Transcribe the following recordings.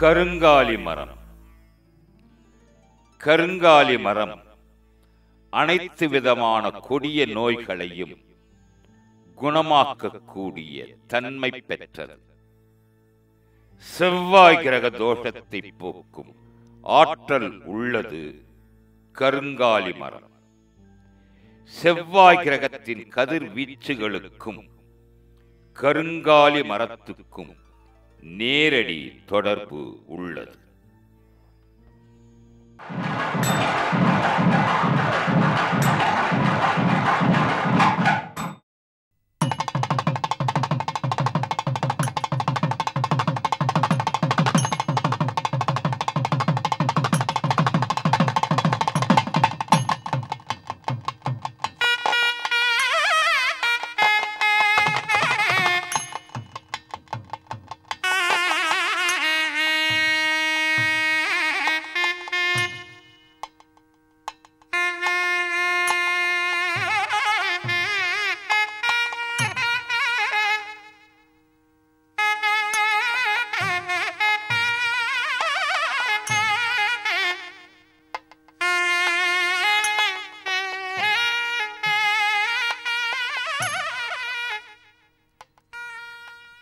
கருங்காலி மரம். கருங்காலி மரம் அனைத்து விதமான கொடிய நோய்களையும் குணமாக்கக்கூடிய தன்மை பெற்றது. செவ்வாய் கிரக தோஷத்தை போக்கும் ஆற்றல் உள்ளது கருங்காலி மரம். செவ்வாய் கிரகத்தின் கதிர்வீச்சுகளுக்கும் கருங்காலி மரத்துக்கும் நேரடி தொடர்பு உள்ளது.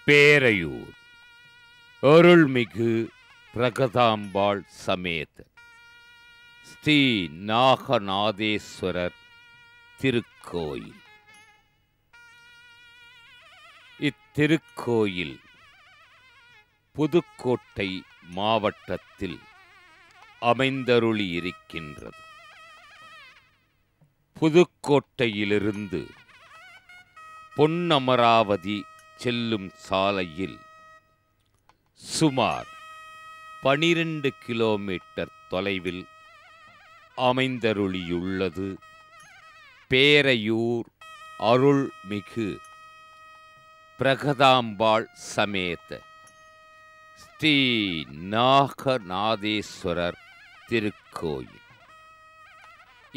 பேரையூர் அருள்மிகு பிரகதாம்பாள் சமேத ஸ்ரீ நாகநாதேஸ்வரர் திருக்கோயில். இத்திருக்கோயில் புதுக்கோட்டை மாவட்டத்தில் அமைந்தருளியிருக்கின்றது. புதுக்கோட்டையிலிருந்து பொன்னமராவதி செல்லும் சாலையில் சுமார் 12 கிலோமீட்டர் தொலைவில் அமைந்தருளியுள்ளது பேரையூர் அருள்மிகு பிரகதாம்பாள் சமேத ஸ்ரீ நாகநாதேஸ்வரர் திருக்கோயில்.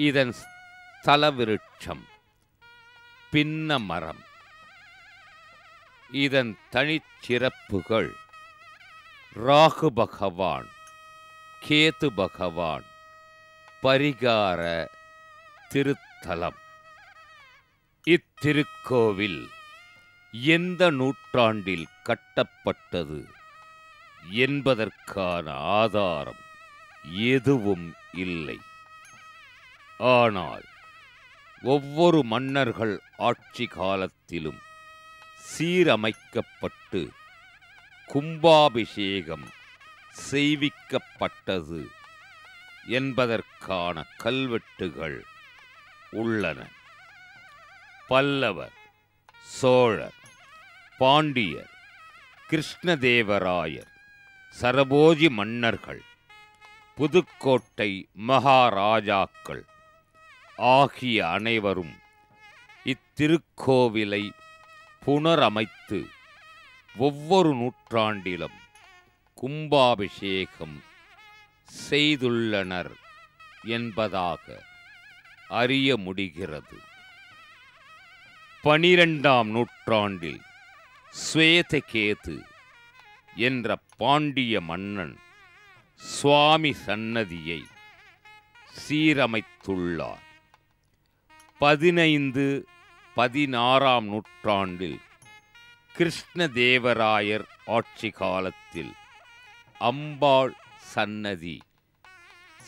இதன் ஸ்தல விருட்சம் பின்ன மரம். இதன் தனிச்சிறப்புகள் ராகு பகவான், கேது பகவான் பரிகார திருத்தலம். இத்திருக்கோவில் எந்த நூற்றாண்டில் கட்டப்பட்டது என்பதற்கான ஆதாரம் எதுவும் இல்லை. ஆனால் ஒவ்வொரு மன்னர்கள் ஆட்சி காலத்திலும் சீரமைக்கப்பட்டு கும்பாபிஷேகம் செய்விக்கப்பட்டது என்பதற்கான கல்வெட்டுகள் உள்ளன. பல்லவர், சோழர், பாண்டியர், கிருஷ்ணதேவராயர், சரபோஜி மன்னர்கள், புதுக்கோட்டை மகாராஜாக்கள் ஆகிய அனைவரும் இத்திருக்கோவிலை புனரமைத்து ஒவ்வொரு நூற்றாண்டிலும் கும்பாபிஷேகம் செய்துள்ளனர் என்பதாக அறிய முடிகிறது. 12ஆம் நூற்றாண்டில் ஸ்வேதகேது என்ற பாண்டிய மன்னன் சுவாமி சன்னதியை சீரமைத்துள்ளார். 15-16ஆம் நூற்றாண்டில் கிருஷ்ணதேவராயர் ஆட்சி காலத்தில் அம்பாள் சன்னதி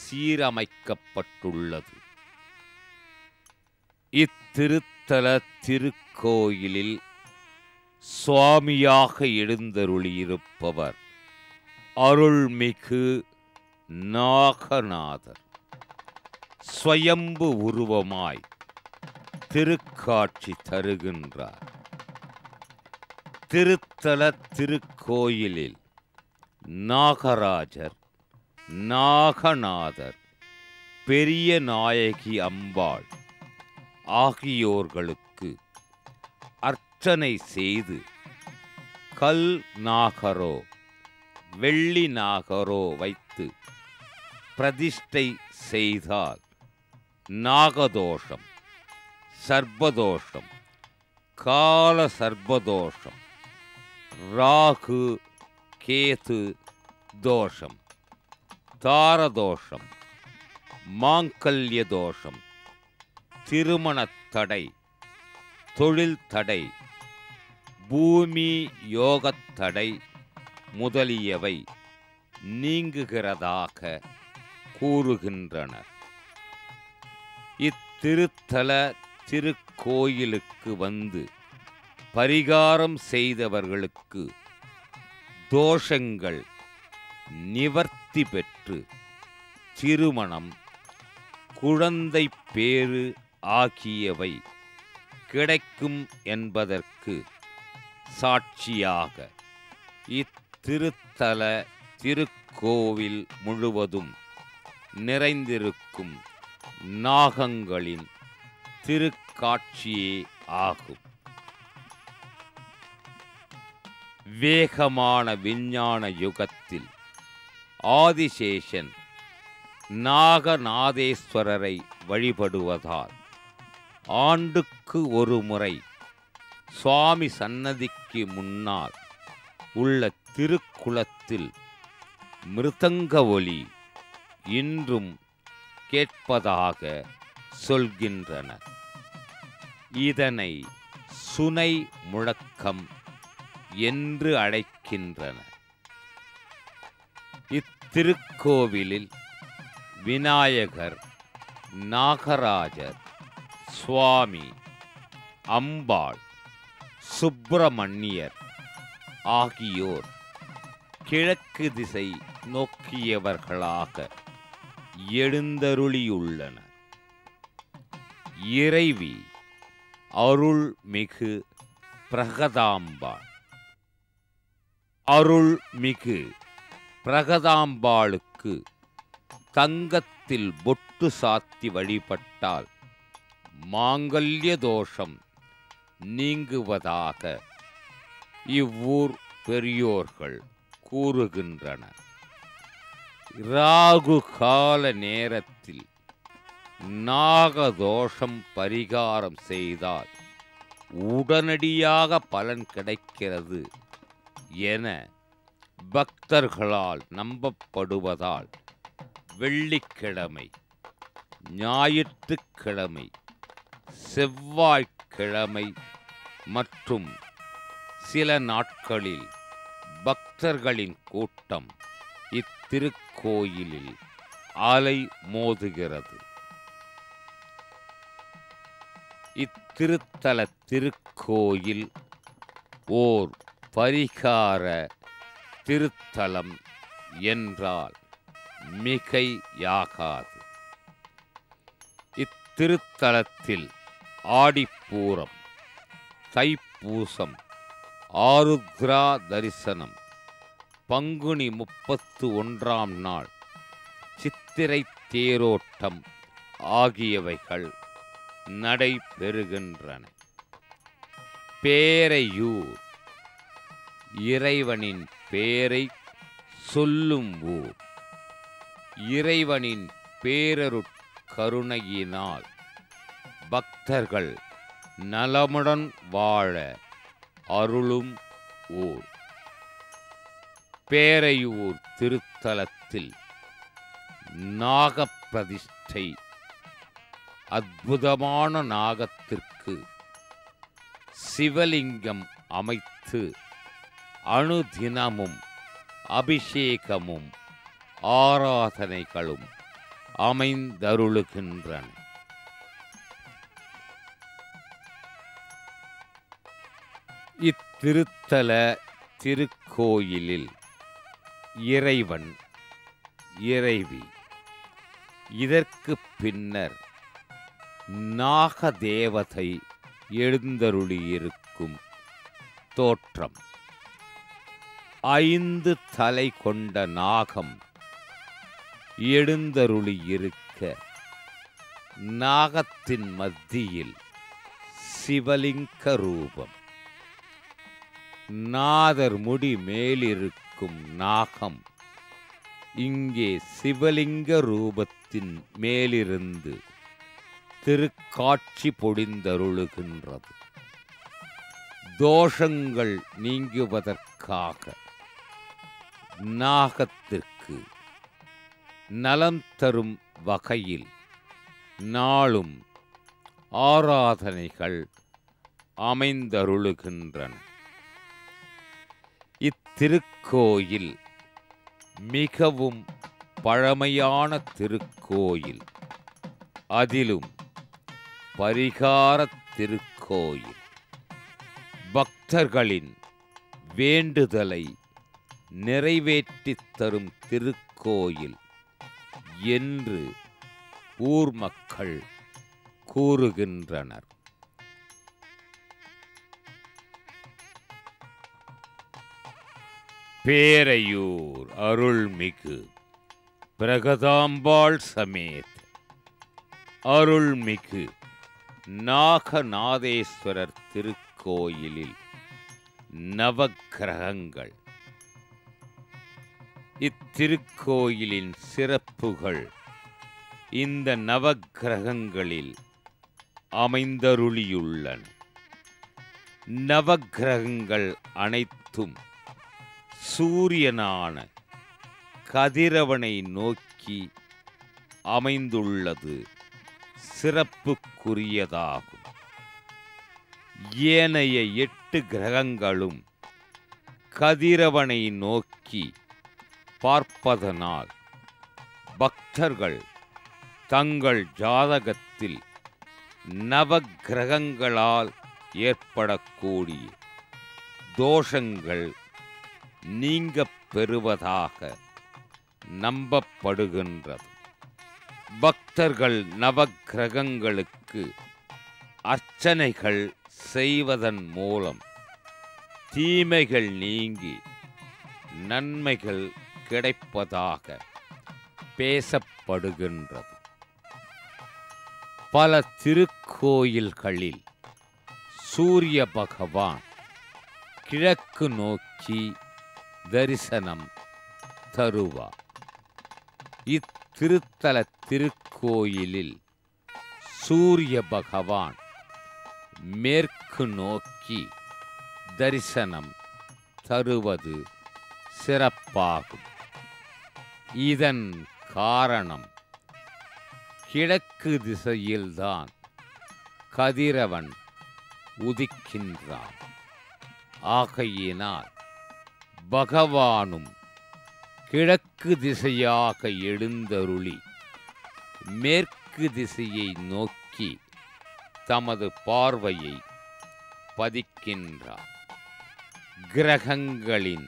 சீரமைக்கப்பட்டுள்ளது. இத்திருத்தல திருக்கோயிலில் சுவாமியாக எழுந்தருளியிருப்பவர் அருள்மிகு நாகநாதர். ஸ்வயம்பு உருவமாய் திருக்காட்சி தருகின்றார். திருத்தல திருக்கோயிலில் நாகராஜர், நாகநாதர், பெரிய நாயகி அம்பாள் ஆகியோர்களுக்கு அர்ச்சனை செய்து கல் நாகரோ வெள்ளி நாகரோ வைத்து பிரதிஷ்டை செய்தால் நாகதோஷம், சர்ப்பதோஷம், கால சர்ப்பதோஷம், ராகு கேது தோஷம், தாரதோஷம், மாங்கல்ய தோஷம், திருமணத் தடை, தொழில் தடை, பூமி யோகத் தடை முதலியவை நீங்குகிறதாக கூறுகின்றனர். இத்திருத்தல திருக்கோயிலுக்கு வந்து பரிகாரம் செய்தவர்களுக்கு தோஷங்கள் நிவர்த்தி பெற்று திருமணம், குழந்தை பேறு ஆகியவை கிடைக்கும் என்பதற்கு சாட்சியாக இத்திருத்தல திருக்கோவில் முழுவதும் நிறைந்திருக்கும் நாகங்களின் திருக்காட்சியே ஆகும். வேகமான விஞ்ஞான யுகத்தில் ஆதிசேஷன் நாகநாதேஸ்வரரை வழிபடுவதால் ஆண்டுக்கு ஒரு முறை சுவாமி சன்னதிக்கு முன்னால் உள்ள திருக்குளத்தில் மிருதங்க ஒலி இன்றும் கேட்பதாக சொல்கின்றனர். இதனை சுனை முழக்கம் என்று அழைக்கின்றனர். இத்திருக்கோவிலில் விநாயகர், நாகராஜர், சுவாமி, அம்பாள், சுப்பிரமணியர் ஆகியோர் கிழக்கு திசை நோக்கியவர்களாக எழுந்தருளியுள்ளனர். இறைவி அருள்மிகு பிரகதாம்பாள். அருள்மிகு பிரகதாம்பாளுக்கு தங்கத்தில் பொட்டு சாத்தி வழிபட்டால் மாங்கல்ய தோஷம் நீங்குவதாக இவ்வூர் பெரியோர்கள் கூறுகின்றனர். ராகு கால நேரத்தில் நாகதோஷம் பரிகாரம் செய்தால் உடனடியாக பலன் கிடைக்கிறது என பக்தர்களால் நம்பப்படுவதால் வெள்ளிக்கிழமை, ஞாயிற்றுக்கிழமை, செவ்வாய்க்கிழமை மற்றும் சில நாட்களில் பக்தர்களின் கூட்டம் இத்திருக்கோயிலில் அலை மோதுகிறது. இத்திருத்தல திருக்கோயில் ஓர் பரிகார திருத்தலம் என்றால் மிகையாகாது. இத்திருத்தலத்தில் ஆடிப்பூரம், தைப்பூசம், ஆருத்ரா தரிசனம், பங்குனி 31ஆம் நாள் சித்திரை தேரோட்டம் ஆகியவைகள் நடைபெறுகின்றன. பேரையூர் இறைவனின் பேரை சொல்லும் ஊர். இறைவனின் பேரருட்கருணையினால் பக்தர்கள் நலமுடன் வாழ அருளும் ஊர். பேரையூர் திருத்தலத்தில் நாகப்பிரதிஷ்டை. அற்புதமான நாகத்திற்கு சிவலிங்கம் அமைத்து அனுதினமும் அபிஷேகமும் ஆராதனைகளும் அமைந்தருளுகின்றன. இத்திருத்தல திருக்கோயிலில் இறைவன், இறைவி, இதற்கு பின்னர் நாகதேவதை எழுந்தருளியிருக்கும் தோற்றம். 5 தலை கொண்ட நாகம் எழுந்தருளியிருக்க நாகத்தின் மத்தியில் சிவலிங்க ரூபம். நாதர் முடி மேலிருக்கும் நாகம் இங்கே சிவலிங்க ரூபத்தின் மேலிருந்து திருக்காட்சி பொழிந்தருளுகின்றது. தோஷங்கள் நீங்குவதற்காக நாகத்திற்கு நலம் தரும் வகையில் நாளும் ஆராதனைகள் அமைந்தருளுகின்றன. இத்திருக்கோயில் மிகவும் பழமையான திருக்கோயில். அதிலும் பரிகாரத் திருக்கோயில். பக்தர்களின் வேண்டுதலை நிறைவேற்றித் தரும் திருக்கோயில் என்று ஊர் மக்கள் கூறுகின்றனர். பேரையூர் அருள்மிகு பிரகதாம்பாள் சமேத அருள்மிகு நாகநாதேஸ்வரர் திருக்கோயிலில் நவக்கிரகங்கள். இத்திருக்கோயிலின் சிறப்புகள் இந்த நவக்கிரகங்களில் அமைந்தருளியுள்ளன. நவக்கிரகங்கள் அனைத்தும் சூரியனான கதிரவனை நோக்கி அமைந்துள்ளது சிறப்புக்குரியதாகும். ஏனைய 8 கிரகங்களும் கதிரவனை நோக்கி பார்ப்பதனால் பக்தர்கள் தங்கள் ஜாதகத்தில் நவக்கிரகங்களால் ஏற்படக்கூடிய தோஷங்கள் நீங்கப் பெறுவதாக நம்பப்படுகின்றது. பக்தர்கள் நவக்கிரகங்களுக்கு அர்ச்சனைகள் செய்வதன் மூலம் தீமைகள் நீங்கி நன்மைகள் கிடைப்பதாக பேசப்படுகின்றது. பல திருக்கோயில்களில் சூரிய பகவான் கிழக்கு நோக்கி தரிசனம் தருவார். இத்திருத்தல திருக்கோயிலில் சூரிய பகவான் மேற்கு நோக்கி தரிசனம் தருவது சிறப்பாகும். இதன் காரணம் கிழக்கு திசையில்தான் கதிரவன் உதிக்கின்றான். ஆகையினால் பகவானும் கிழக்கு திசையாக எழுந்தருளி மேற்கு திசையை நோக்கி தமது பார்வையை பதிக்கின்றார். கிரகங்களின்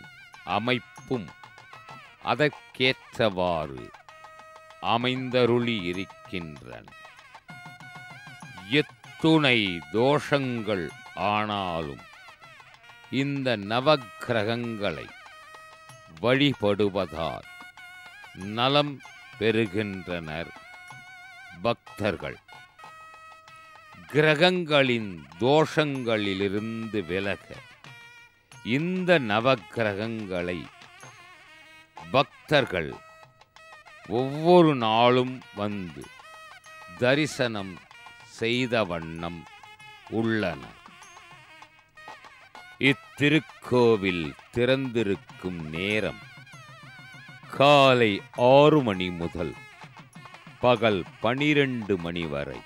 அமைப்பும் அதற்கேற்றவாறு அமைந்தருளி இருக்கின்றன. எத்துணை தோஷங்கள் ஆனாலும் இந்த நவக்கிரகங்களை வழிபடுவதால் நலம் பெறுகின்றனர் பக்தர்கள். கிரகங்களின் தோஷங்களிலிருந்து விலக இந்த நவக்கிரகங்களை பக்தர்கள் ஒவ்வொரு நாளும் வந்து தரிசனம் செய்த வண்ணம் உள்ளனர். இத்திருக்கோவில் திறந்திருக்கும் நேரம் காலை 6 மணி முதல் பகல் 12 மணி வரை,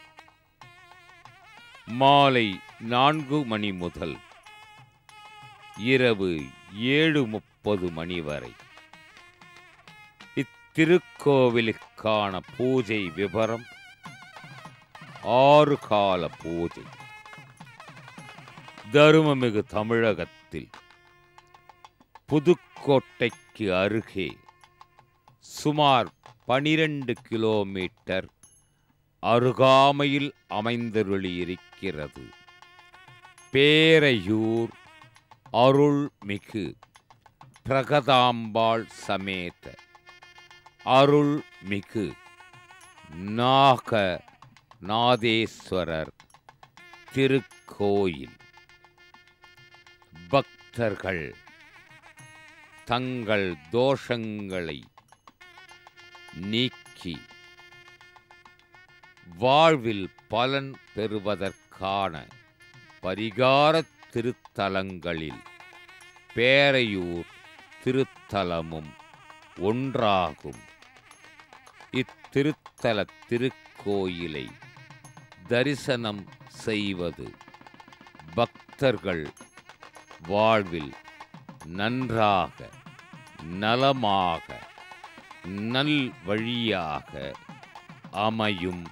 மாலை 4 மணி முதல் இரவு 7:30 மணி வரை. இத்திருக்கோவிலுக்கான பூஜை விவரம்: 6 கால பூஜை. தருமமிகு தமிழகத்தில் புதுக்கோட்டைக்கு அருகே சுமார் 12 கிலோமீட்டர் அருகாமையில் அமைந்தருளியிருக்கிறது பேரையூர் அருள்மிகு பிரகதாம்பாள் சமேத அருள்மிகு நாகநாதேஸ்வரர் திருக்கோயில். பக்தர்கள் தங்கள் தோஷங்களை நீக்கி வாழ்வில் பலன் பெறுவதற்கான பரிகார திருத்தலங்களில் பேரையூர் திருத்தலமும் ஒன்றாகும். இத்திருத்தல திருக்கோயிலை தரிசனம் செய்வது பக்தர்கள் வாழ்வில் நன்றாக நலமாக நல்வழியாக அமையும்.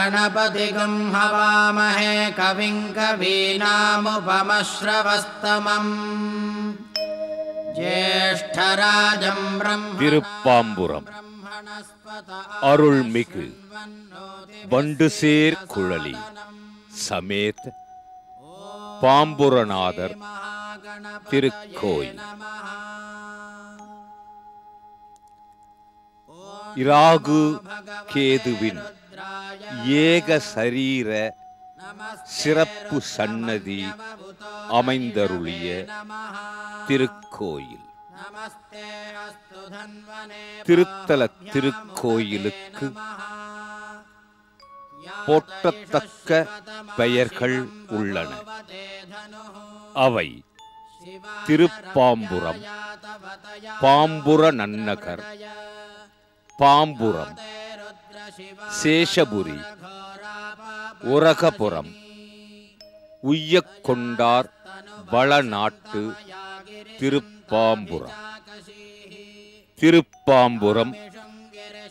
गणपतिगं हवामहे कविं कवीनामुपमश्रवस्तमम् ज्येष्ठराजं திருப்பாம்புரம் அருள்மிகு வண்டுசேர் குழலி சமேத பாம்புரநாதர் திருக்கோயில். இராகு கேதுவின் ஏக சரீர சிறப்பு சன்னதி அமைந்தருளிய திருக்கோயில். திருத்தல திருக்கோயிலுக்கு போற்றத்தக்க பெயர்கள் உள்ளன. அவை திருப்பாம்புரம், பாம்புர நன்னகர், பாம்புரம், சேஷபுரி, உரகபுரம், உய்யக்கொண்டார் வளநாட்டு திருப்பாம்புரம். திருப்பாம்புரம்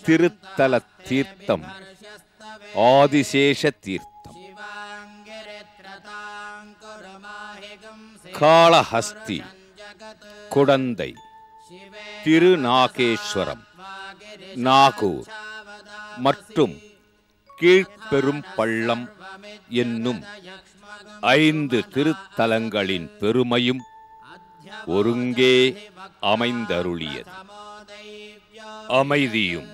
திருத்தல தீர்த்தம் ஆதிசேஷ தீர்த்தம். காளஹஸ்தி, குடந்தை, திருநாகேஸ்வரம், நாகூர் மற்றும் கீழ்பெரும் பள்ளம் என்னும் 5 திருத்தலங்களின் பெருமையும் ஒருங்கே அமைந்தருளியது. அமைதியும்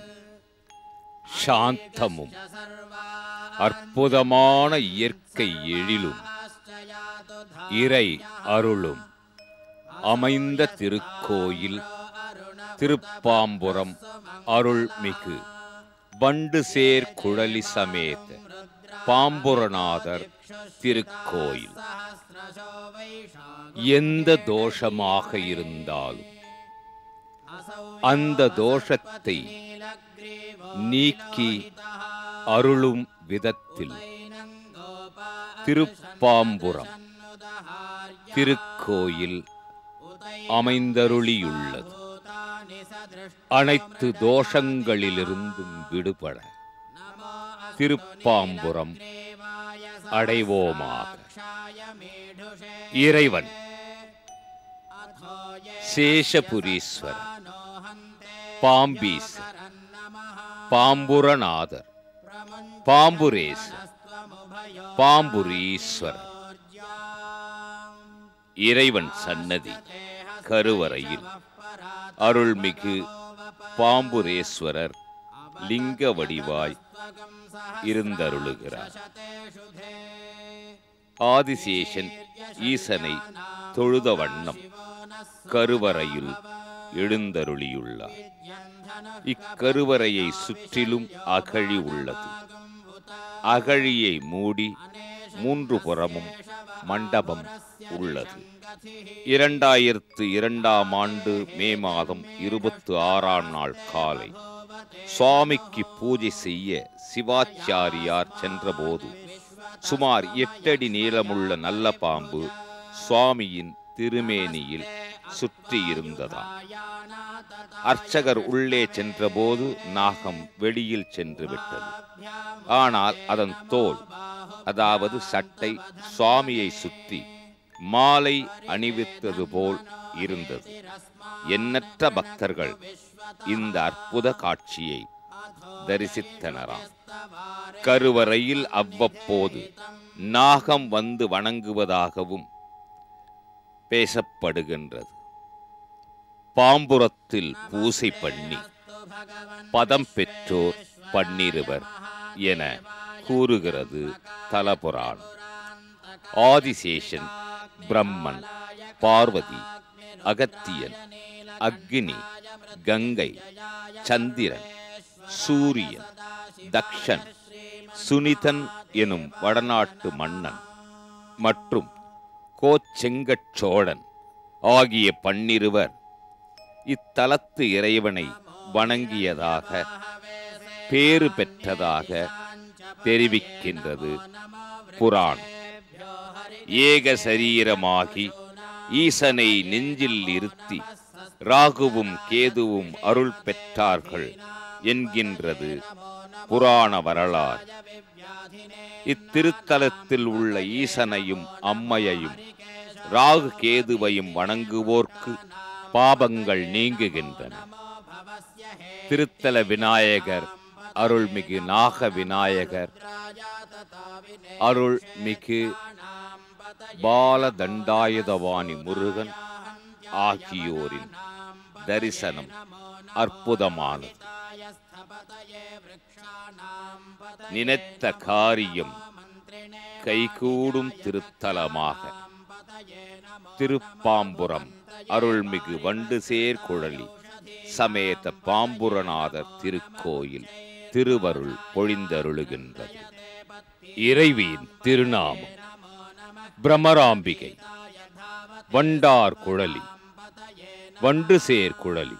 சாந்தமும் அற்புதமான இயற்கை எழிலும் இறை அருளும் அமைந்த திருக்கோயில் திருப்பாம்புரம் அருள்மிகு வண்டுசேர் குழலி சமேத பாம்புரநாதர் திருக்கோயில். எந்த தோஷமாக இருந்தாலும் அந்த தோஷத்தை நீக்கி அருளும் விதத்தில் திருப்பாம்புரம் திருக்கோயில் அமைந்தருளியுள்ளது. அனைத்து தோஷங்களிலிருந்தும் விடுபட திருப்பாம்புரம் அடைவோமாக. இறைவன் சேஷபுரீஸ்வரர், பாம்பீசர், பாம்புரநாதர், பாம்புரேசர், பாம்புரீஸ்வரர். இறைவன் சன்னதி கருவறையில் அருள்மிகு பாம்புரேஸ்வரர் லிங்க வடிவாய் இருந்தருளுகிறார். ஆதிசேஷன் ஈசனை தொழுத வண்ணம் கருவறையில் எழுந்தருளியுள்ளார். இக்கருவறையை சுற்றிலும் அகழி உள்ளது. அகழியை மூடி 3 புறமும் மண்டபம் உள்ளது. 2002ஆம் ஆண்டு மே மாதம் 26ஆம் நாள் காலை சுவாமிக்கு பூஜை செய்ய சிவாச்சாரியார் சென்றபோது சுமார் 8 அடி நீளமுள்ள நல்ல பாம்பு சுவாமியின் திருமேனியில் சுற்றி இருந்ததாம். அர்ச்சகர் உள்ளே சென்றபோது நாகம் வெளியில் சென்று விட்டது. ஆனால் அதன் தோல், அதாவது சட்டை, சுவாமியை சுற்றி மாலை அணிவித்தது போல் இருந்தது. எண்ணற்ற பக்தர்கள் இந்த அற்புத காட்சியை தரிசித்தனராம். கருவறையில் அவ்வப்போது நாகம் வந்து வணங்குவதாகவும் பேசப்படுகின்றது. பாம்புரத்தில் பூசை பண்ணி பதம் பெற்றோர் 12 என கூறுகிறது தலபுராணம். ஆதிசேஷன், பிரம்மன், பார்வதி, அகத்தியன், அக்னி, கங்கை, சந்திரன், சூரியன், தக்ஷன், சுனிதன் எனும் வடநாட்டு மன்னன் மற்றும் கோச்செங்கச்சோழன் ஆகிய 12 இத்தலத்து இறைவனை வணங்கியதாக பேறு பெற்றதாக தெரிவிக்கின்றது புராணம். ஏக சரீரமாகி ஈசனை நெஞ்சில் இருத்தி ராகுவும் கேதுவும் அருள் பெற்றார்கள் என்கின்றது புராண வரலாறு. இத்திருத்தலத்தில் உள்ள ஈசனையும் அம்மையையும் ராகு கேதுவையும் வணங்குவோர்க்கு பாபங்கள் நீங்குகின்றன. திருத்தல விநாயகர் அருள்மிகு நாக விநாயகர், அருள்மிகு பாலதண்டாயுதபாணி முருகன் ஆகியோரின் தரிசனம் அற்புதமானது. நினைத்த காரியம் கைகூடும் திருத்தலமாக திருப்பாம்புரம் அருள்மிகு வண்டுசேர் குழலி சமேத பாம்புரநாதர் திருக்கோயில் திருவருள் பொழிந்தருளுகின்றது. இறைவியின் திருநாமம் பிரமராம்பிகை. வண்டார் குழலி, வண்டுசேர் குழலி,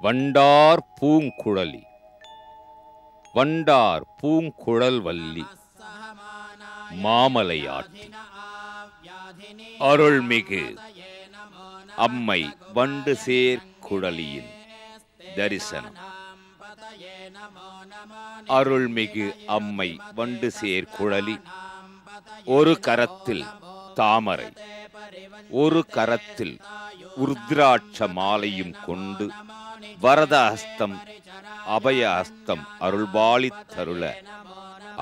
வண்டார் பூங்குழலி, வண்டார் பூங்குழல்வல்லி, மாமலையாட்டி. அருள்மிகு அம்மை வண்டுசேர் குழலியின் தரிசனம். அருள்மிகு அம்மை வண்டுசேர் குழலி ஒரு கரத்தில் தாமரை, ஒரு கரத்தில் உருத்ராட்ச மாலையும் கொண்டு வரதஹஸ்தம் அபயஹஸ்தம் அருள்பாலித்தருள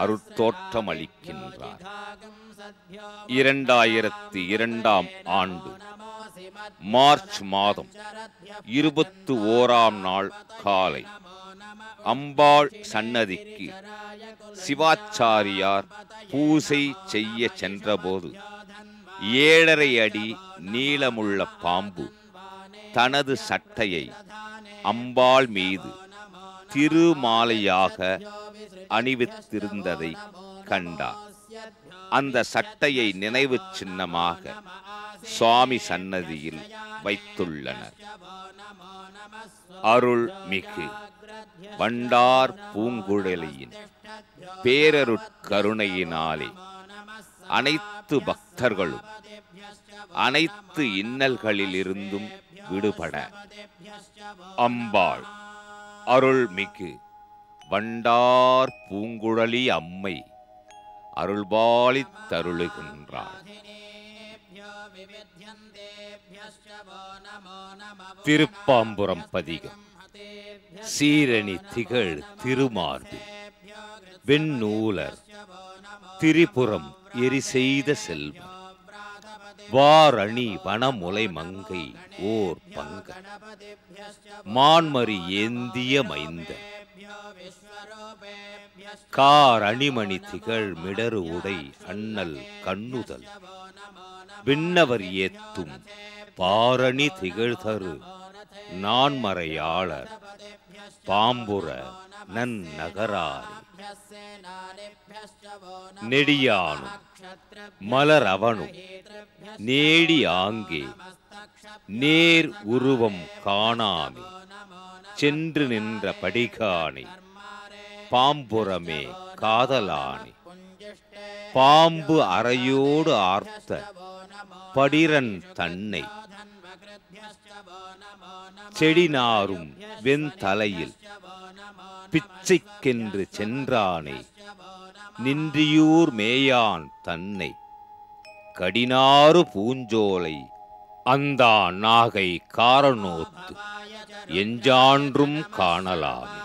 அருட்தோற்றமளிக்கின்றார். 2002 ஆண்டு மார்ச் மாதம் 21ஆம் நாள் காலை அம்பாள் சன்னதிக்கு சிவாச்சாரியார் பூசை செய்ய சென்றபோது 7.5 அடி நீளமுள்ள பாம்பு தனது சட்டையை அம்பாள் மீது திருமாலையாக அணிவித்திருந்ததை கண்டார். அந்த சட்டையை நினைவு சின்னமாக சுவாமி சன்னதியில் வைத்துள்ளனர். அருள்மிகு வண்டார் பூங்குழலியின் பேரருட்கருணையினாலே அனைத்து பக்தர்களும் அனைத்து இன்னல்களிலிருந்தும் விடுபட அம்பாள் அருள்மிகு வண்டார் பூங்குழலி அம்மை அருள்பாலித்தருளுகின்றார். திருப்பாம்புரம் பதிகம். சீரணி திகழ் திருமார்பில் வெண்ணூலர் திரிபுரம் எரி செய்த செல்வம் வாரணி வனமுலை மங்கை ஓர் பங்க மான்மரி ஏந்திய மைந்த கார் அணிமணி திகழ் மிடரு உடை அண்ணல் கண்ணுதல் விண்ணவர் ஏத்தும் பாரணி திகழ்தரு நான்மறையாளர் பாம்புர நன்னகராரி நெடியானும் மலரவனும் நேடி ஆங்கே நேர் உருவம் காணாமே சென்று நின்ற படிகானை பாம்புரமே காதலானே பாம்பு அறையோடு ஆர்த்த படிரன் தன்னை செடிநாரும் வெண்தலையில் பிச்சைக்கென்று சென்றானே நின்றியூர் மேயான் தன்னை கடினாறு பூஞ்சோலை அந்தா நாகை காரணோத்து எஞ்சான்றும் காணலாமே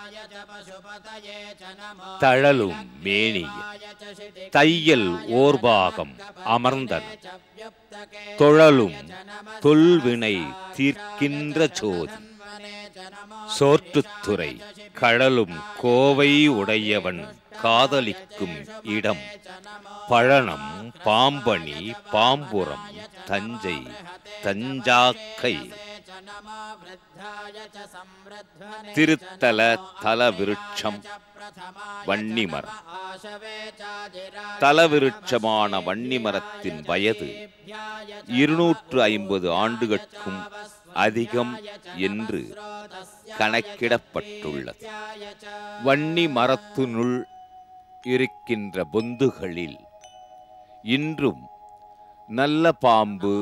தழலும் மேனிய தையல் ஓர்பாகம் அமர்ந்தன தொழலும் தொல்வினை தீர்க்கின்ற சோதி சோற்றுத்துறை கடலும் கோவை உடையவன் காதலிக்கும் இடம் பழனம் பாம்பணி பாம்புரம் தஞ்சை தஞ்சாக்கை. திருத்தல தலவிருட்சம் வன்னிமரம். தலவிருட்சமான வன்னிமரத்தின் வயது 250 ஆண்டுகளுக்கும் அதிகம் என்று கணக்கிடப்பட்டுள்ளது. வன்னி மரத்தினுள் இருக்கின்ற பொந்துகளில் இன்றும் நல்ல பாம்பு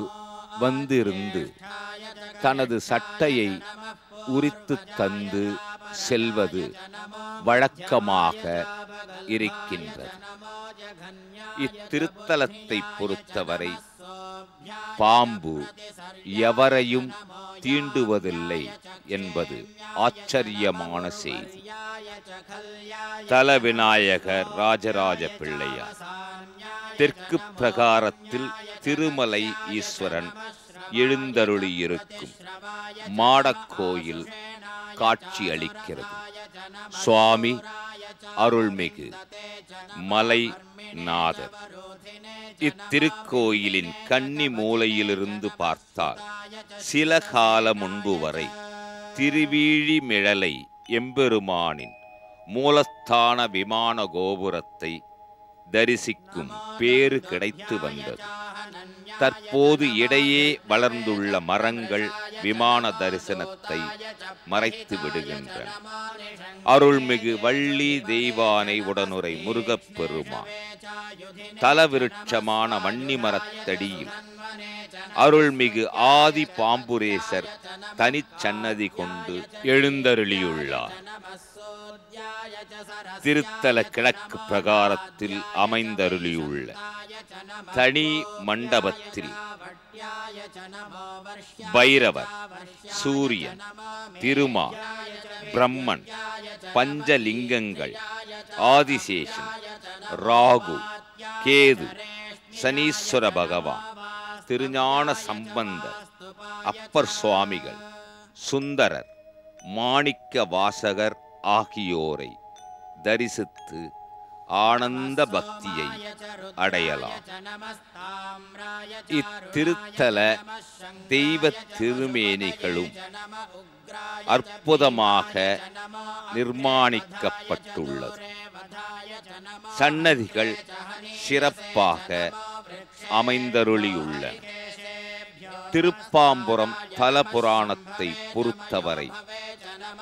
வந்திருந்து தனது சட்டையை உரித்து தந்து செல்வது வழக்கமாக இருக்கின்றது. இத்திருத்தலத்தை பொறுத்தவரை பாம்பு எவரையும் தீண்டுவதில்லை என்பது ஆச்சரியமான செய்தி. தல விநாயகர் ராஜராஜ பிள்ளையார் தெற்கு பிரகாரத்தில் திருமலை ஈஸ்வரன் எழுந்தருளியிருக்கும் மாடக்கோயில் காட்சி அளிக்கிறது. சுவாமி அருள்மிகு மலைநாதர். இத்திருக்கோயிலின் கன்னி மூலையிலிருந்து பார்த்தால் சில கால முன்பு வரை திருவீழிமிழலை எம்பெருமானின் மூலஸ்தான விமான கோபுரத்தை தரிசிக்கும் பேறு கிடைத்து வந்தது. தற்போது இடையே வளர்ந்துள்ள மரங்கள் விமான தரிசனத்தை மறைத்து விடுகின்றன. அருள்மிகு வள்ளி தெய்வானை உடனுரை முருகப்பெருமான் தலவிருட்சமான வன்னி மரத்தடியில் அருள்மிகு ஆதி பாம்புரேசர் தனிச்சன்னதி கொண்டு எழுந்தருளியுள்ளார். திருத்தல கிழக்கு பிரகாரத்தில் அமைந்தருளியுள்ள தனி மண்டபத்தில் பைரவர், சூரியன், திருமால், பிரம்மன், பஞ்சலிங்கங்கள், ஆதிசேஷன், ராகு, கேது, சனீஸ்வர பகவான், திருஞான சம்பந்தர், அப்பர் சுவாமிகள், சுந்தரர், மாணிக்க வாசகர் ஆகியோரை தரிசித்து ஆனந்த பக்தியை அடையலாம். இத்திருத்தல தெய்வ திருமேனிகளும் அற்புதமாக நிர்மாணிக்கப்பட்டுள்ளது. சன்னதிகள் சிறப்பாக அமைந்தருளியுள்ளன. திருப்பாம்புரம் தல புராணத்தை பொறுத்தவரை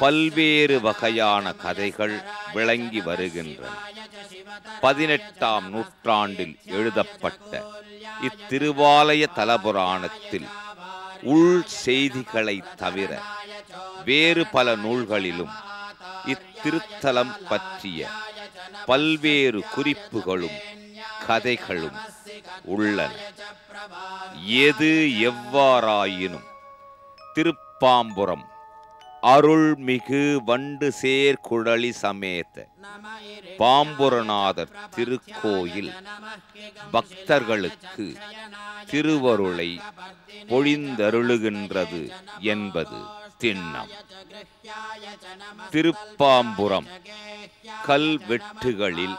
பல்வேறு வகையான கதைகள் விளங்கி வருகின்றன. 18ஆம் நூற்றாண்டில் எழுதப்பட்ட இத்திருவாலய தலபுராணத்தில் உள் செய்திகளை தவிர வேறு பல நூல்களிலும் இத்திருத்தலம் பற்றிய பல்வேறு குறிப்புகளும் கதைகளும் உள்ளன. எது எவ்வாறாயினும் திருப்பாம்புரம் அருள்மிகு வண்டு சேர் குழலி சமேத பாம்புரநாதர் திருக்கோயில் பக்தர்களுக்கு திருவருளை பொழிந்தருளுகின்றது என்பது திண்ணம். திருப்பாம்புரம் கல்வெட்டுகளில்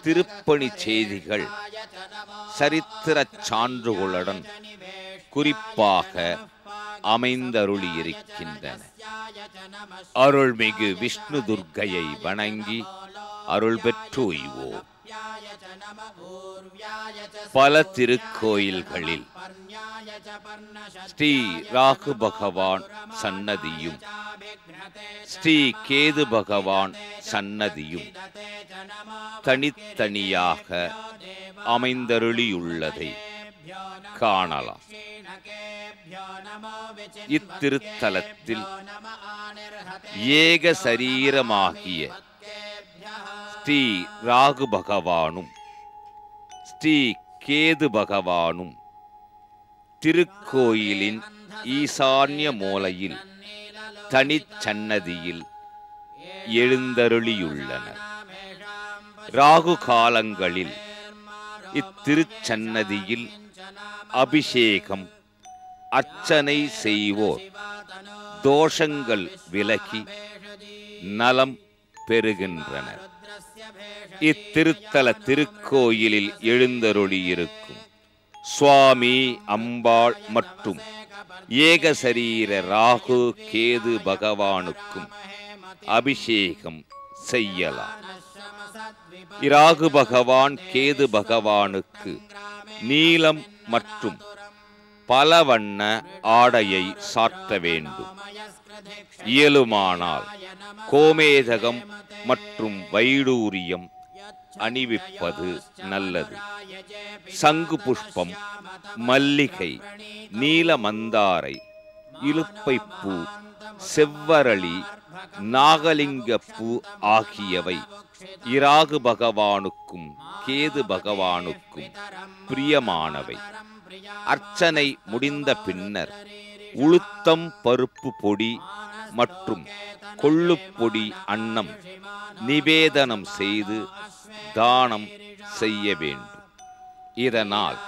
திருப்பணி செய்திகள் சரித்திர சான்றுகளுடன் குறிப்பாக அமைந்தருளியிருக்கின்றன. அருள்மிகு விஷ்ணு துர்க்கையை வணங்கி அருள் பெற்றுய்வோம். பல திருக்கோயில்களில் ஸ்ரீ ராகு பகவான் சன்னதியும் ஸ்ரீ கேது பகவான் சன்னதியும் தனித்தனியாக அமைந்தருளியுள்ளதை காணலாம். இத்திருத்தலத்தில் ஏக சரீரமாகிய ஸ்ரீ ராகு பகவானும் ஸ்ரீ கேது பகவானும் திருக்கோயிலின் ஈசான்ய மூலையில் தனிச்சன்னதியில் எழுந்தருளியுள்ளனர். ராகு காலங்களில் இத்திருச்சன்னதியில் அபிஷேகம் அர்ச்சனை செய்வோர் தோஷங்கள் விலகி நலம் பெறுகின்றனர். இத்திருத்தல திருக்கோயிலில் எழுந்தருளியிருக்கும் சுவாமி, அம்பாள் மற்றும் ஏகசரீர ராகு கேது பகவானுக்கும் அபிஷேகம் செய்யலாம். இராகு பகவான் கேது பகவானுக்கு நீலம் மற்றும் பலவண்ண ஆடையை சாற்ற வேண்டும். இயலுமானால் கோமேதகம் மற்றும் வைடூரியம் அணிவிப்பது நல்லது. சங்கு புஷ்பம், மல்லிகை, நீலமந்தாரை, இலுப்பைப்பூ, செவ்வரளி, நாகலிங்கப்பூ ஆகியவை இராகு பகவானுக்கும் கேது பகவானுக்கும் பிரியமானவை. அர்ச்சனை முடிந்த பின்னர் உளுத்தம் பருப்பு பொடி மற்றும் கொள்ளுப்பொடி அன்னம் நிவேதனம் செய்து தானம் செய்ய வேண்டும். இதனால்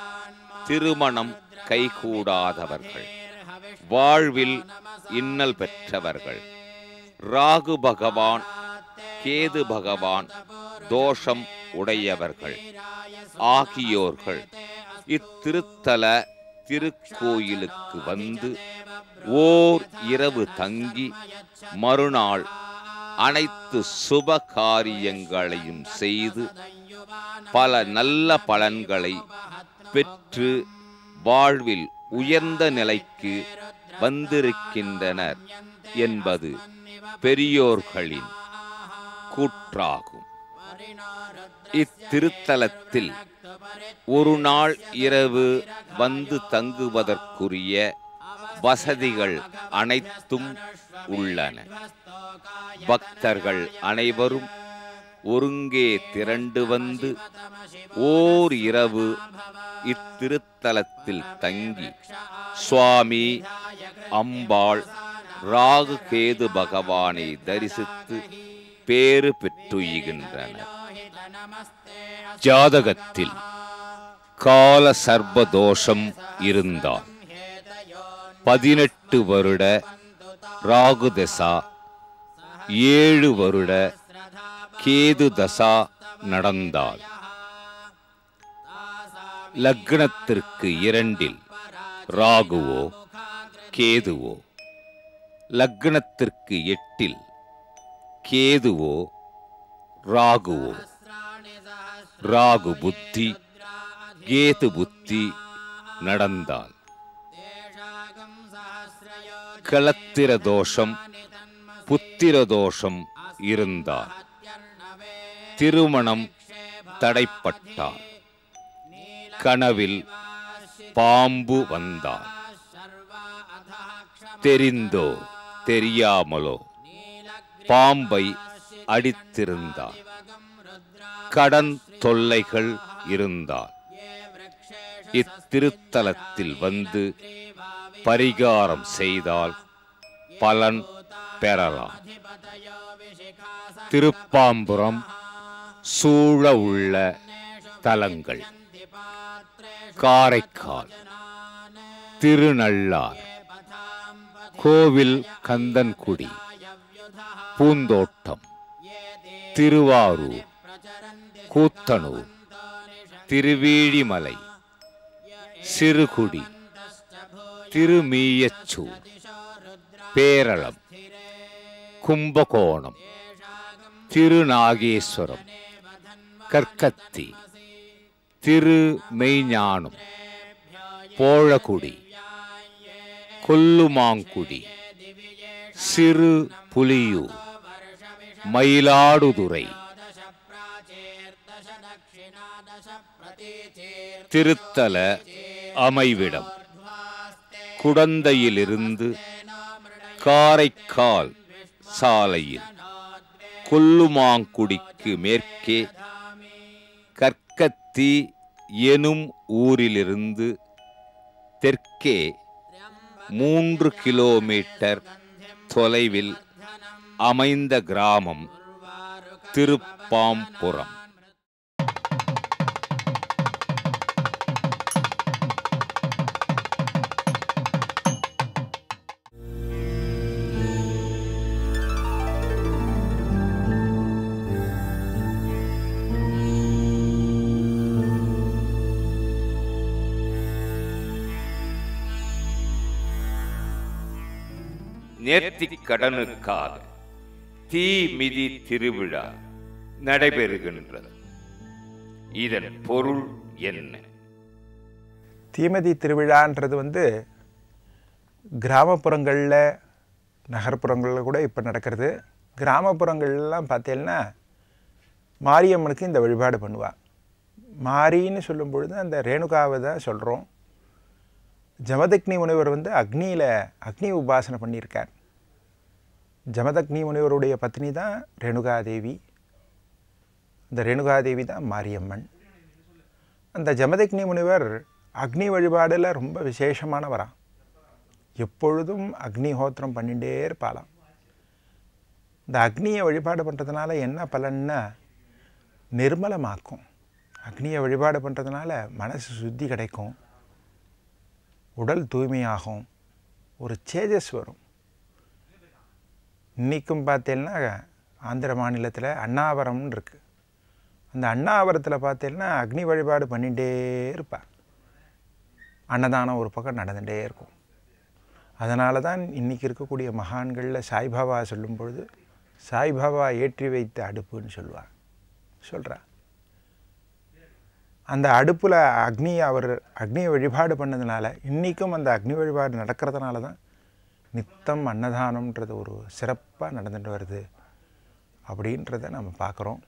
திருமணம் கைகூடாதவர்கள், வாழ்வில் இன்னல் பெற்றவர்கள், ராகு பகவான் கேது பகவான் தோஷம் உடையவர்கள் ஆகியோர்கள் இத்திருத்தல திருக்கோயிலுக்கு வந்து ஓர் இரவு தங்கி மறுநாள் அனைத்து சுப காரியங்களையும் செய்து பல நல்ல பலன்களை பெற்று வாழ்வில் உயர்ந்த நிலைக்கு வந்திருக்கின்றனர் என்பது பெரியோர்களின் கூற்றாகும். இத்திருத்தலத்தில் ஒரு நாள் இரவு வந்து தங்குவதற்குரிய வசதிகள் அனைத்தும் உள்ளன. பக்தர்கள் அனைவரும் ஒருங்கே திரண்டு வந்து ஓர் இரவு இத்திருத்தலத்தில் தங்கி சுவாமி, அம்பாள், ராகு கேது பகவானை தரிசித்து பேறு பெற்றுகின்றனர். ஜாதகத்தில் கால சர்பதோஷம் இருந்தால் 18 வருட ராகு தசா, 7 வருட கேது தசா நடந்தால், லக்னத்திற்கு 2இல் ராகுவோ கேதுவோ, லக்னத்திற்கு 8இல் கேதுவோ ராகுவோ, ராகு புத்தி கேது புத்தி நடந்தால், களத்திர தோஷம் புத்திர தோஷம் இருந்தால், திருமணம் தடைப்பட்டால், கனவில் பாம்பு வந்தால், தெரிந்தோ தெரியாமலோ பாம்பை அடித்திருந்தால், கடன் தொல்லைகள் இருந்தால் இத்திருத்தலத்தில் வந்து பரிகாரம் செய்தால் பலன் பெறலாம். திருப்பாம்புரம் சூழ உள்ள தலங்கள்: காரைக்கால், திருநள்ளார், கோவில் கந்தன்குடி, பூந்தோட்டம், திருவாரூர், கூத்தனூர், திருவீழிமலை, சிறுகுடி, திருமீயச்சூர், பேரளம், கும்பகோணம், திருநாகேஸ்வரம், கற்கத்தி, திருமெய்ஞானம், போழகுடி, கொல்லுமாங்குடி, சிறு புலியூர், மயிலாடுதுறை. திருத்தல அமைவிடம்: குடந்தையிலிருந்து காரைக்கால் சாலையில் கொல்லுமாங்குடிக்கு மேற்கே கற்கத்தி எனும் ஊரிலிருந்து தெற்கே 3 கிலோமீட்டர் தொலைவில் அமைந்த கிராமம் திருப்பாம்புரம். நேர்த்திக் கடனுக்காக தீ மிதி திருவிழா நடைபெறுகின்றது. இதன் பொருள் என்ன? தீமிதி திருவிழான்றது கிராமப்புறங்களில், நகர்ப்புறங்களில் கூட இப்போ நடக்கிறது. கிராமப்புறங்கள்லாம் பார்த்தீங்கன்னா மாரியம்மனுக்கு இந்த வழிபாடு பண்ணுவாள். மாரின்னு சொல்லும் பொழுது அந்த ரேணுகாவை தான் சொல்கிறோம். ஜமதக்னி முனிவர் அக்னியில் அக்னி உபாசனை பண்ணியிருக்கார். ஜமதக்னி முனிவருடைய பத்னி தான் ரேணுகாதேவி. இந்த ரேணுகாதேவி தான் மாரியம்மன். அந்த ஜமதக்னி முனிவர் அக்னி வழிபாடில் ரொம்ப விசேஷமானவராம். எப்பொழுதும் அக்னிஹோத்திரம் பண்ணிகிட்டே இருப்பாளாம். இந்த அக்னியை வழிபாடு பண்ணுறதுனால என்ன பலன்னா நிர்மலமாக்கும். அக்னியை வழிபாடு பண்ணுறதுனால மனசு சுத்தி கிடைக்கும், உடல் தூய்மையாகும், ஒரு சேஜஸ் வரும். இன்றைக்கும் பார்த்தேன்னா ஆந்திர மாநிலத்தில் அண்ணாவரம்னு இருக்குது. அந்த அண்ணாவரத்தில் பார்த்தேன்னா அக்னி வழிபாடு பண்ணிகிட்டே இருப்பாள். அன்னதானம் ஒரு பக்கம் நடந்துகிட்டே இருக்கும். அதனால தான் இன்றைக்கி இருக்கக்கூடிய மகான்களில் சாய்பாபா சொல்லும் பொழுது சாய்பாபா ஏற்றி வைத்த அடுப்புன்னு சொல்கிறா. அந்த அடுப்பில் அக்னியை வழிபாடு பண்ணதுனால இன்றைக்கும் அந்த அக்னி வழிபாடு நடக்கிறதுனால தான் நித்தம் அன்னதானம்ன்றது ஒரு சிறப்பாக நடந்துட்டு வருது அப்படின்றத நம்ம பார்க்குறோம்.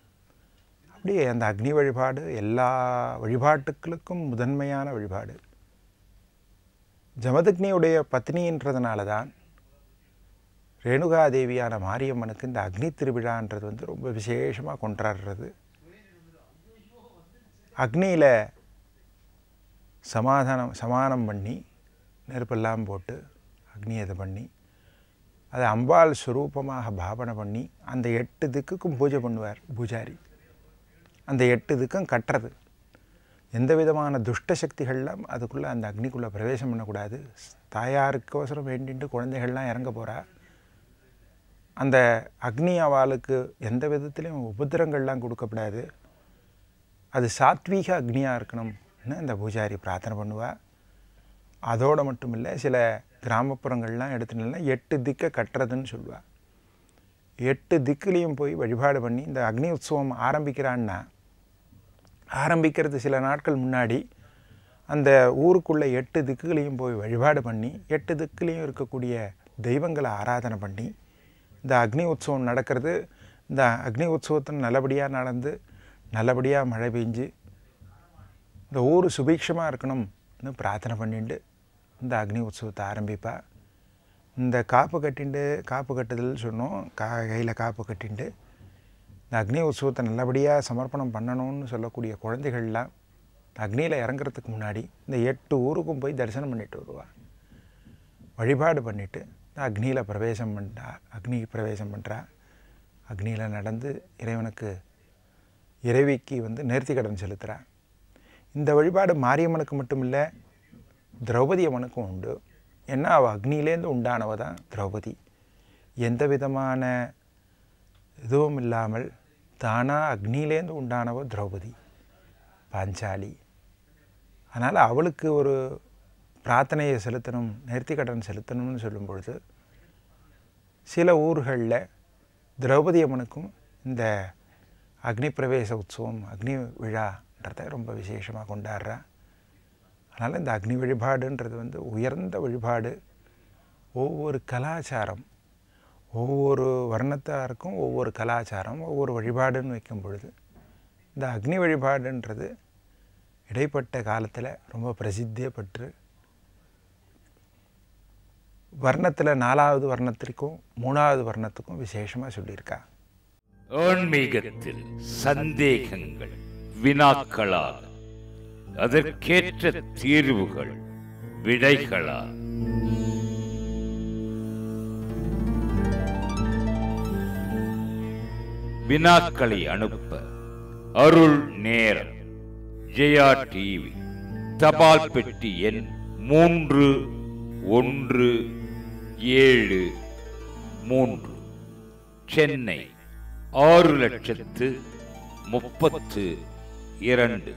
அப்படியே அந்த அக்னி வழிபாடு எல்லா வழிபாட்டுக்களுக்கும் முதன்மையான வழிபாடு. ஜமதக்னியுடைய பத்னின்றதுனால தான் ரேணுகாதேவியான மாரியம்மனுக்கு இந்த அக்னி திருவிழான்றது ரொம்ப விசேஷமாக கொண்டாடுறது. அக்னியில் சமானம் பண்ணி நெருப்பெல்லாம் போட்டு அக்னியை இது பண்ணி அதை அம்பாள் ஸ்வரூபமாக பாவனை பண்ணி அந்த 8 திக்குக்கும் பூஜை பண்ணுவார் பூஜாரி. அந்த 8 திக்கும் கட்டுறது. எந்த விதமான துஷ்ட சக்திகள்லாம் அதுக்குள்ளே அந்த அக்னிக்குள்ளே பிரவேசம் பண்ணக்கூடாது. தாயாருக்கோசரம் வேண்டிட்டு குழந்தைகள்லாம் இறங்க போகிறா. அந்த அக்னி அவளுக்கு எந்த விதத்துலேயும் உபத்திரங்கள்லாம் கொடுக்கப்படாது. அது சாத்வீக அக்னியாக இருக்கணும்னு அந்த பூஜாரி பிரார்த்தனை பண்ணுவாள். அதோடு மட்டும் இல்லை, சில கிராமப்புறங்கள்லாம் எடுத்துனா 8 திக்கை கட்டுறதுன்னு சொல்லுவாள். 8 திக்குலேயும் போய் வழிபாடு பண்ணி இந்த அக்னி உற்சவம் ஆரம்பிக்கிறது சில நாட்கள் முன்னாடி அந்த ஊருக்குள்ளே 8 திக்குகளையும் போய் வழிபாடு பண்ணி 8 திக்குலேயும் இருக்கக்கூடிய தெய்வங்களை ஆராதனை பண்ணி இந்த அக்னி உற்சவம் நடக்கிறது. இந்த அக்னி உற்சவத்தில் நல்லபடியாக நடந்து நல்லபடியாக மழை பெஞ்சு இந்த ஊர் சுபீட்சமாக இருக்கணும்னு பிரார்த்தனை பண்ணிட்டு இந்த அக்னி உற்சவத்தை ஆரம்பிப்பா. இந்த காப்பு கட்டுதல் சொன்னோம். கையில் காப்பு கட்டிண்டு இந்த அக்னி உற்சவத்தை நல்லபடியாக சமர்ப்பணம் பண்ணணும்னு சொல்லக்கூடிய குழந்தைகள்லாம் அக்னியில் இறங்குறதுக்கு முன்னாடி இந்த 8 ஊருக்கும் போய் தரிசனம் பண்ணிட்டு வருவாள். வழிபாடு பண்ணிவிட்டு இந்த அக்னி பிரவேசம் பண்ணுறா. அக்னியில் நடந்து இறைவிக்கு நேர்த்தி கடன் செலுத்துகிறா. இந்த வழிபாடு மாரியம்மனுக்கு மட்டும் இல்லை, திரௌபதி அம்மனுக்கும் உண்டு. ஏன்னா அவள் அக்னியிலேருந்து உண்டானவ தான் திரௌபதி. எந்த விதமான இதுவும் இல்லாமல் தானாக அக்னியிலேருந்து உண்டானவ திரௌபதி பாஞ்சாலி. அதனால் அவளுக்கு ஒரு பிரார்த்தனையை செலுத்தணும், நேர்த்தி கடன் செலுத்தணும்னு சொல்லும் பொழுது சில ஊர்களில் திரௌபதி அம்மனுக்கும் இந்த அக்னி பிரவேச உற்சவம் அக்னி விழான்றதை ரொம்ப விசேஷமாக கொண்டாடுறா. அதனால் இந்த அக்னி வழிபாடுன்றது உயர்ந்த வழிபாடு. ஒவ்வொரு கலாச்சாரம், ஒவ்வொரு வர்ணத்தாருக்கும் ஒவ்வொரு கலாச்சாரம், ஒவ்வொரு வழிபாடுன்னு வைக்கும் பொழுது இந்த அக்னி வழிபாடுன்றது இடைப்பட்ட காலத்தில் ரொம்ப பிரசித்தியை பெற்று வர்ணத்தில் 4வது வர்ணத்திற்கும் 3வது வர்ணத்துக்கும் விசேஷமாக சொல்லியிருக்கா. ஆன்மீகத்தில் சந்தேகங்கள் வினாக்களால், அதற்கேற்ற தீர்வுகள் விடைகளால் வினாக்களை அனுப்ப அருள் நேரம் ஜெயா டிவி, தபால் பெட்டி எண் 3173, சென்னை 6,32,000.